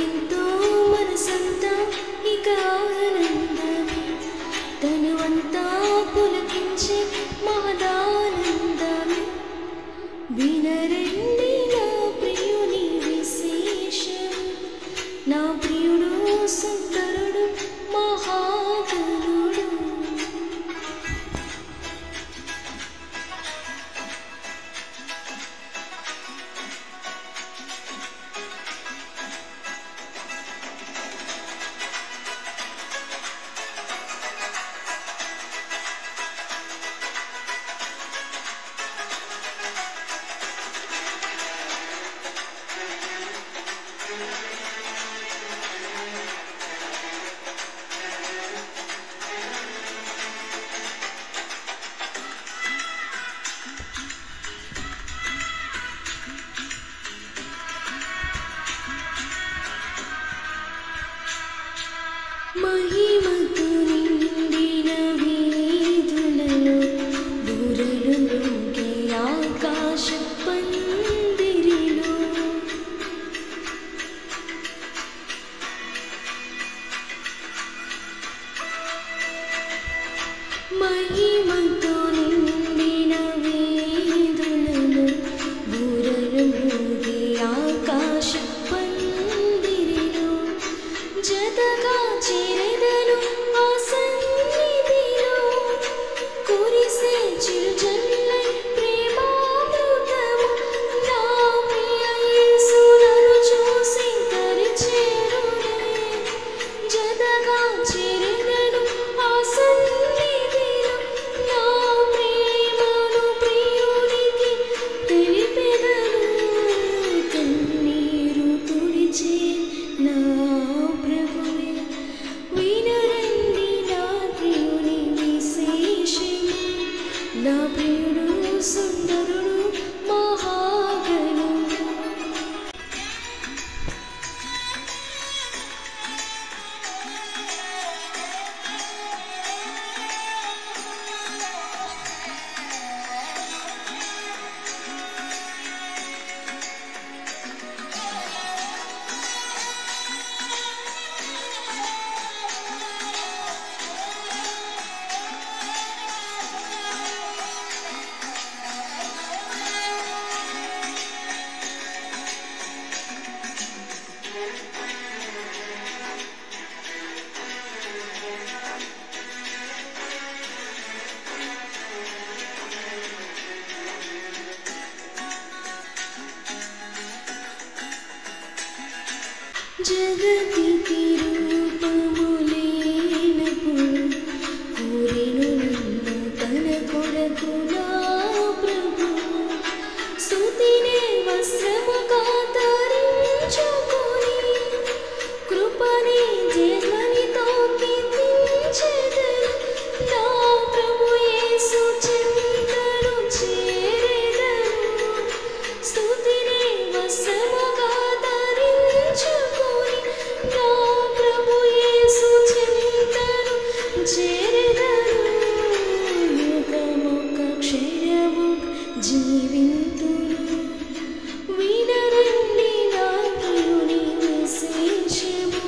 ఎంతో మనసంతా ఇక ఆనందమే, తనువంతా పులకించే మహదానందమే. వినరండి నా ప్రియుని విశేషం, నా ప్రియుడు సుందరుడు మహాగణుడు. మహిమతో నిండిన వీధులలో బూరలు మ్రోగే ఆకాశ పందిరిలో, మహిమతో నిండిన వీధులలో బూరలు మ్రోగే ఆకాశ పందిరిలో, జతగా చేరెదను ఆ సన్నిధిలో, కురిసే చిరుజల్లై ప్రేమామృతము. నా ప్రియ యేసు నన్ను చూసి దరిచేరునే, జతగా చేరెదను ఆ సన్నిధిలో, నా ప్రేమను ప్రియునికి తెలిపెదను. కన్నీరు తుడిచే నా ప్రభువే, వినరండి నా ప్రియుని విశేషం, నా ప్రియుడు సుందరుడు మహాగణుడు. జగతికి రూపము లేనప్పుడు కోరెను నన్ను తన కొరకు నా ప్రభువు. స్తుతినే వస్త్రముగా ధరించుకొని, కృపనే జయధ్వనితో కీర్తించెదను. నా ప్రభు యేసు చెంతను చేరెదను, స్తుతినే వస్త్రముగా ధరించుకొని, నా ప్రభు యేసు చెంతను చేరెదను. యుగమొక క్షణము జీవింతును, వినరండి నా ప్రియుని విశేషము.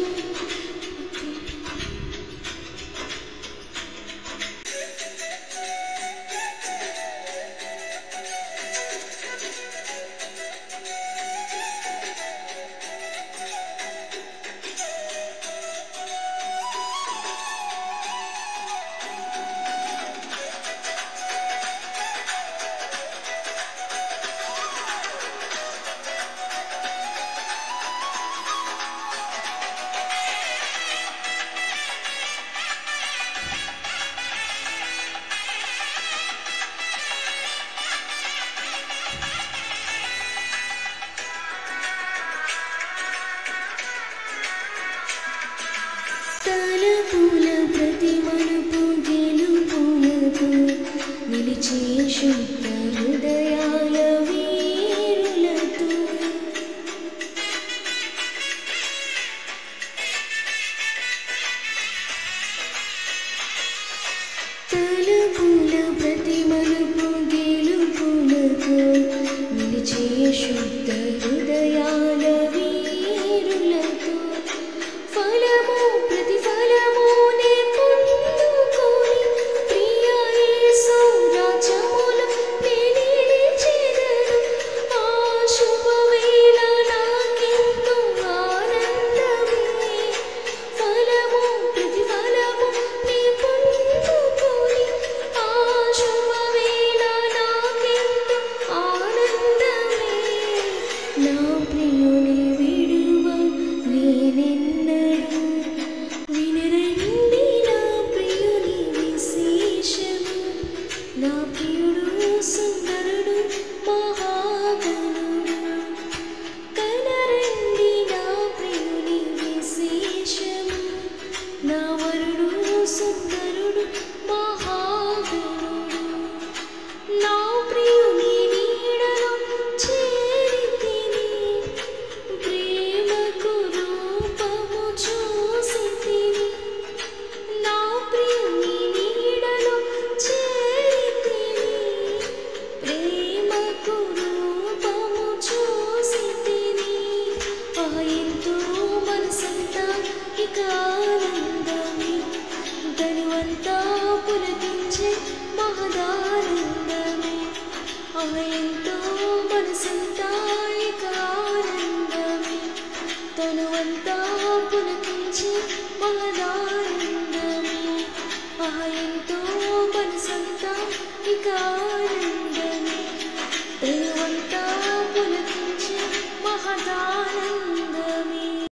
తలపుల ప్రతి మలుపు గెలుపులతో నిలిచే శుద్ధ హృదయాల వీరులతో, తలపుల ప్రతి మలుపు గెలుపులతో నిలిచే శుద్ధ హృదయాల వీరులతో, వినెన్నడు వినరండి నా ప్రియుని విశేషము. నా ప్రియుడు సుందరుడు మహాగణుడు. కనరండి నా ప్రియుని విశేషము. నా వరుడు సుందరుడు మహాగణుడు. నా ప్రియుని నీడలో చేరితిని. ప్రేమకు రూపము చూసితిని. నా ప్రియుని నీడలో చేరితిని. ప్రేమకు రూపము చూసితిని. ఎంతో మనసంతా ఇక ఆనందమే. తనువంతా పులకించే మహదానందమే. ఎంతో మనసంతా ఇక ఆనందమే. తనువంతా పులకించే మహదానందమే. ఎంతో మనసంతా ఇక ఆనందమే.